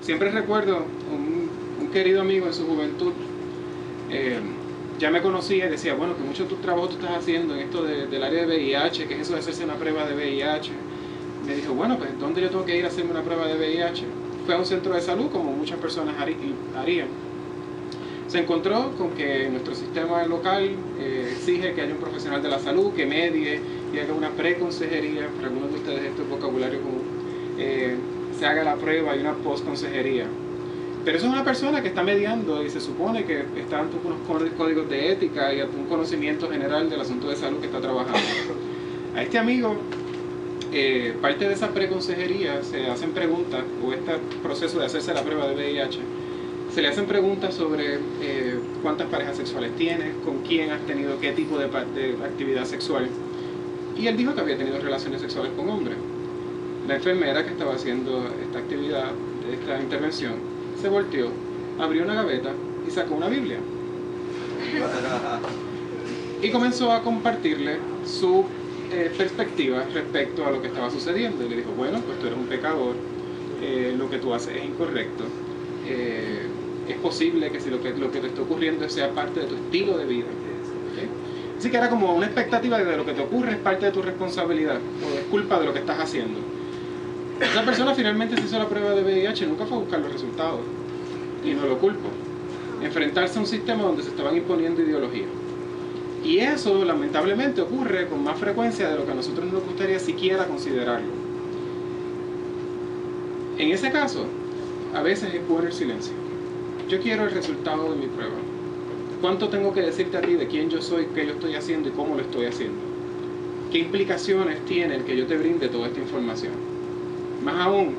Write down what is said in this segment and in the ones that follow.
Siempre recuerdo un querido amigo en su juventud, ya me conocía y decía, bueno, que mucho de tu trabajo tú estás haciendo en esto del área de VIH, que es eso de hacerse una prueba de VIH. Me dijo, bueno, pues ¿dónde yo tengo que ir a hacerme una prueba de VIH? Fue a un centro de salud, como muchas personas harían. Se encontró con que nuestro sistema local exige que haya un profesional de la salud que medie y haga una preconsejería. Para algunos de ustedes esto es vocabulario común. Se haga la prueba y una postconsejería. Pero eso es una persona que está mediando y se supone que está ante unos códigos de ética y ante un conocimiento general del asunto de salud que está trabajando. A este amigo, parte de esa preconsejería se hacen preguntas, o este proceso de hacerse la prueba de VIH, se le hacen preguntas sobre cuántas parejas sexuales tienes, con quién has tenido qué tipo de actividad sexual. Y él dijo que había tenido relaciones sexuales con hombres. La enfermera que estaba haciendo esta actividad, esta intervención, se volteó, abrió una gaveta y sacó una Biblia. Y comenzó a compartirle su perspectiva respecto a lo que estaba sucediendo. Y le dijo, bueno, pues tú eres un pecador, lo que tú haces es incorrecto. Es posible que si lo que te está ocurriendo sea parte de tu estilo de vida. ¿Okay? Así que era como una expectativa de que lo que te ocurre es parte de tu responsabilidad o es culpa de lo que estás haciendo. Esa persona finalmente se hizo la prueba de VIH, nunca fue a buscar los resultados y no lo culpo. Enfrentarse a un sistema donde se estaban imponiendo ideologías. Y eso lamentablemente ocurre con más frecuencia de lo que a nosotros nos gustaría siquiera considerarlo. En ese caso, a veces es bueno el silencio. Yo quiero el resultado de mi prueba. ¿Cuánto tengo que decirte a ti de quién yo soy, qué yo estoy haciendo y cómo lo estoy haciendo? ¿Qué implicaciones tiene el que yo te brinde toda esta información? Más aún,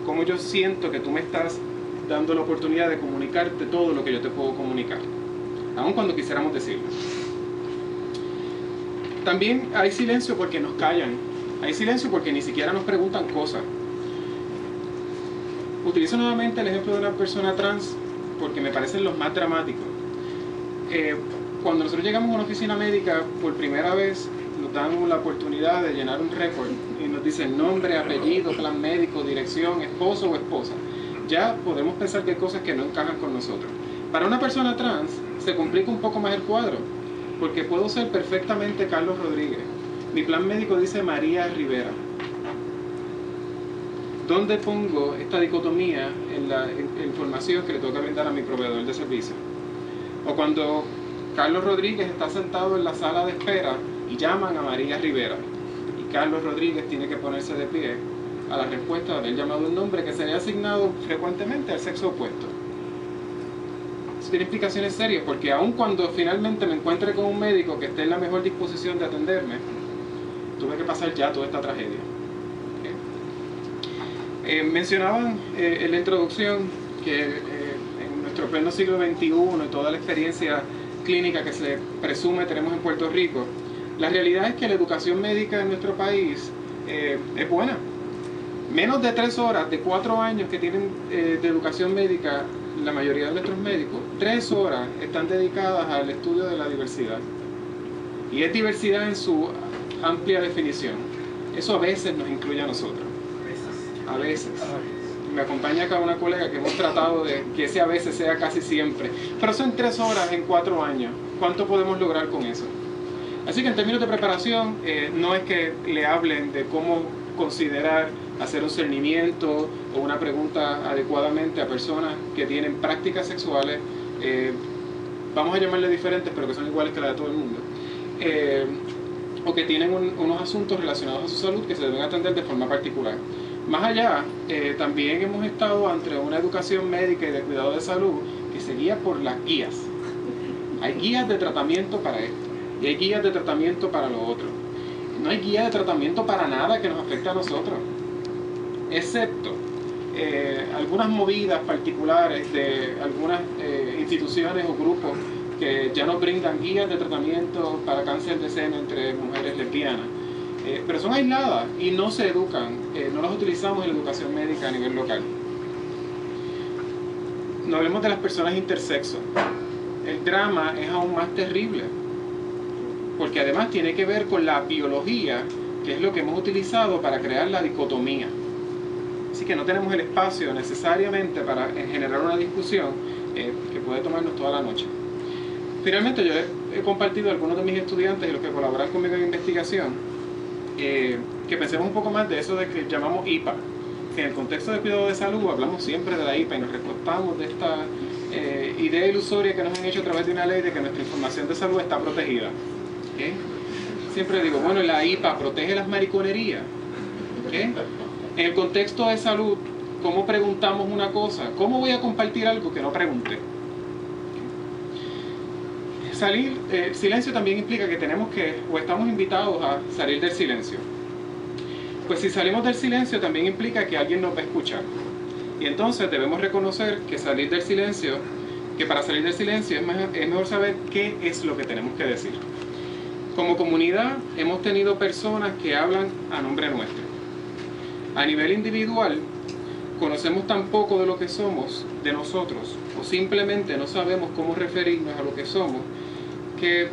cómo yo siento que tú me estás dando la oportunidad de comunicarte todo lo que yo te puedo comunicar, aun cuando quisiéramos decirlo. También hay silencio porque nos callan. Hay silencio porque ni siquiera nos preguntan cosas. Utilizo nuevamente el ejemplo de una persona trans porque me parecen los más dramáticos. Cuando nosotros llegamos a una oficina médica por primera vez, nos dan la oportunidad de llenar un récord y nos dicen nombre, apellido, plan médico, dirección, esposo o esposa. Ya podemos pensar que hay cosas que no encajan con nosotros. Para una persona trans se complica un poco más el cuadro, porque puedo ser perfectamente Carlos Rodríguez. Mi plan médico dice María Rivera. ¿Dónde pongo esta dicotomía en la información que le tengo que brindar a mi proveedor de servicio? O cuando Carlos Rodríguez está sentado en la sala de espera y llaman a María Rivera y Carlos Rodríguez tiene que ponerse de pie a la respuesta de haber llamado un nombre que se le ha asignado frecuentemente al sexo opuesto. Eso tiene implicaciones serias porque aun cuando finalmente me encuentre con un médico que esté en la mejor disposición de atenderme, tuve que pasar ya toda esta tragedia. Mencionaban en la introducción que en nuestro pleno siglo XXI y toda la experiencia clínica que se presume tenemos en Puerto Rico, la realidad es que la educación médica en nuestro país es buena. Menos de 3 horas, de 4 años que tienen de educación médica la mayoría de nuestros médicos, 3 horas están dedicadas al estudio de la diversidad. Y es diversidad en su amplia definición. Eso a veces nos incluye a nosotros. A veces. Me acompaña acá una colega que hemos tratado de que ese a veces sea casi siempre. Pero son 3 horas en 4 años. ¿Cuánto podemos lograr con eso? Así que en términos de preparación, no es que le hablen de cómo considerar hacer un cernimiento o una pregunta adecuadamente a personas que tienen prácticas sexuales, vamos a llamarle diferentes, pero que son iguales que la de todo el mundo, o que tienen unos asuntos relacionados a su salud que se deben atender de forma particular. Más allá, también hemos estado ante una educación médica y de cuidado de salud que se guía por las guías. Hay guías de tratamiento para esto y hay guías de tratamiento para lo otro. No hay guía de tratamiento para nada que nos afecte a nosotros, excepto algunas movidas particulares de algunas instituciones o grupos que ya nos brindan guías de tratamiento para cáncer de seno entre mujeres lesbianas. Pero son aisladas y no se educan, no las utilizamos en la educación médica a nivel local. No hablemos de las personas intersexo. El drama es aún más terrible, porque además tiene que ver con la biología, que es lo que hemos utilizado para crear la dicotomía. Así que no tenemos el espacio necesariamente para generar una discusión que puede tomarnos toda la noche. Finalmente, yo he compartido a algunos de mis estudiantes y los que colaboran conmigo en investigación que pensemos un poco más de eso de que llamamos IPA. Que en el contexto de cuidado de salud hablamos siempre de la IPA y nos recostamos de esta idea ilusoria que nos han hecho a través de una ley de que nuestra información de salud está protegida. ¿Okay? Siempre digo, bueno, la IPA protege las mariconerías. ¿Okay? En el contexto de salud, ¿cómo preguntamos una cosa? ¿Cómo voy a compartir algo que no pregunté? Silencio también implica que tenemos que, o estamos invitados a salir del silencio. Pues si salimos del silencio también implica que alguien nos va a escuchar. Y entonces debemos reconocer que para salir del silencio es mejor saber qué es lo que tenemos que decir. Como comunidad hemos tenido personas que hablan a nombre nuestro. A nivel individual, conocemos tan poco de lo que somos, de nosotros, o simplemente no sabemos cómo referirnos a lo que somos, que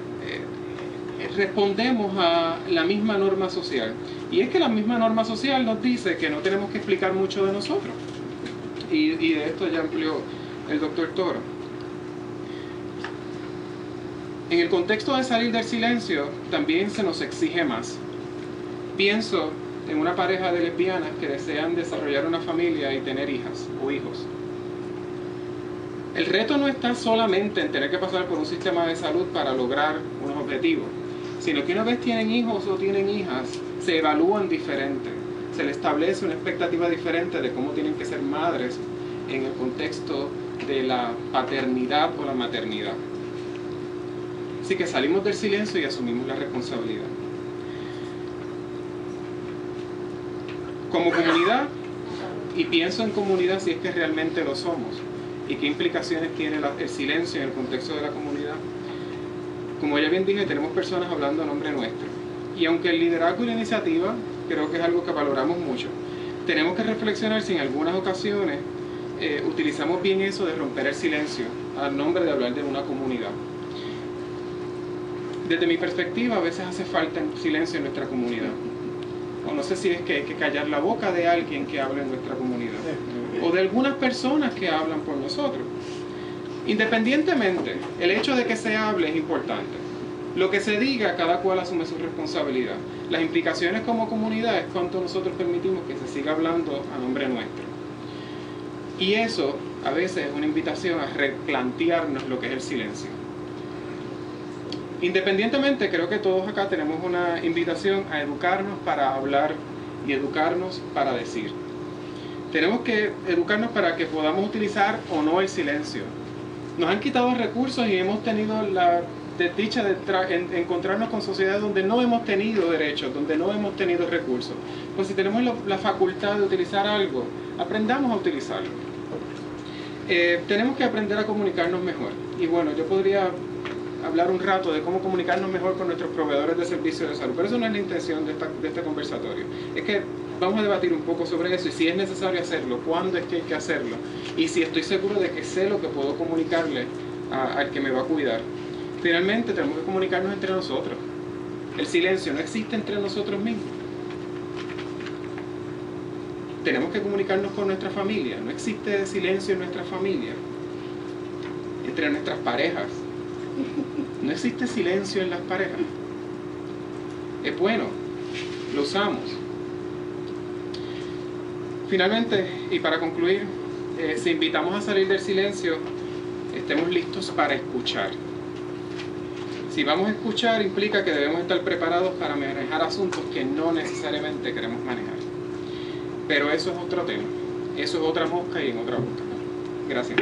respondemos a la misma norma social. Y es que la misma norma social nos dice que no tenemos que explicar mucho de nosotros. Y de esto ya amplió el doctor Toro. En el contexto de salir del silencio, también se nos exige más. Pienso en una pareja de lesbianas que desean desarrollar una familia y tener hijas o hijos. El reto no está solamente en tener que pasar por un sistema de salud para lograr unos objetivos, sino que una vez tienen hijos o tienen hijas, se evalúan diferente, se les establece una expectativa diferente de cómo tienen que ser madres en el contexto de la paternidad o la maternidad. Así que salimos del silencio y asumimos la responsabilidad. Como comunidad, y pienso en comunidad si es que realmente lo somos, y qué implicaciones tiene el silencio en el contexto de la comunidad. Como ya bien dije, tenemos personas hablando a nombre nuestro. Y aunque el liderazgo y la iniciativa creo que es algo que valoramos mucho, tenemos que reflexionar si en algunas ocasiones utilizamos bien eso de romper el silencio al nombre de hablar de una comunidad. Desde mi perspectiva, a veces hace falta silencio en nuestra comunidad. O no sé si es que hay que callar la boca de alguien que habla en nuestra comunidad. O de algunas personas que hablan por nosotros. Independientemente, el hecho de que se hable es importante. Lo que se diga, cada cual asume su responsabilidad. Las implicaciones como comunidad es cuánto nosotros permitimos que se siga hablando a nombre nuestro. Y eso, a veces, es una invitación a replantearnos lo que es el silencio. Independientemente, creo que todos acá tenemos una invitación a educarnos para hablar y educarnos para decir. Tenemos que educarnos para que podamos utilizar o no el silencio. Nos han quitado recursos y hemos tenido la desdicha de encontrarnos con sociedades donde no hemos tenido derechos, donde no hemos tenido recursos. Pues si tenemos la facultad de utilizar algo, aprendamos a utilizarlo. Tenemos que aprender a comunicarnos mejor. Y bueno, yo podría hablar un rato de cómo comunicarnos mejor con nuestros proveedores de servicios de salud, pero eso no es la intención de este conversatorio. Es que vamos a debatir un poco sobre eso y si es necesario hacerlo, cuándo es que hay que hacerlo y si estoy seguro de que sé lo que puedo comunicarle al que me va a cuidar. Finalmente tenemos que comunicarnos entre nosotros. El silencio no existe entre nosotros mismos. Tenemos que comunicarnos con nuestra familia. No existe silencio en nuestra familia. Entre nuestras parejas. No existe silencio en las parejas. Es bueno, lo usamos. Finalmente, y para concluir, si invitamos a salir del silencio, estemos listos para escuchar. Si vamos a escuchar, implica que debemos estar preparados para manejar asuntos que no necesariamente queremos manejar. Pero eso es otro tema. Eso es otra mosca y en otra boca. Gracias.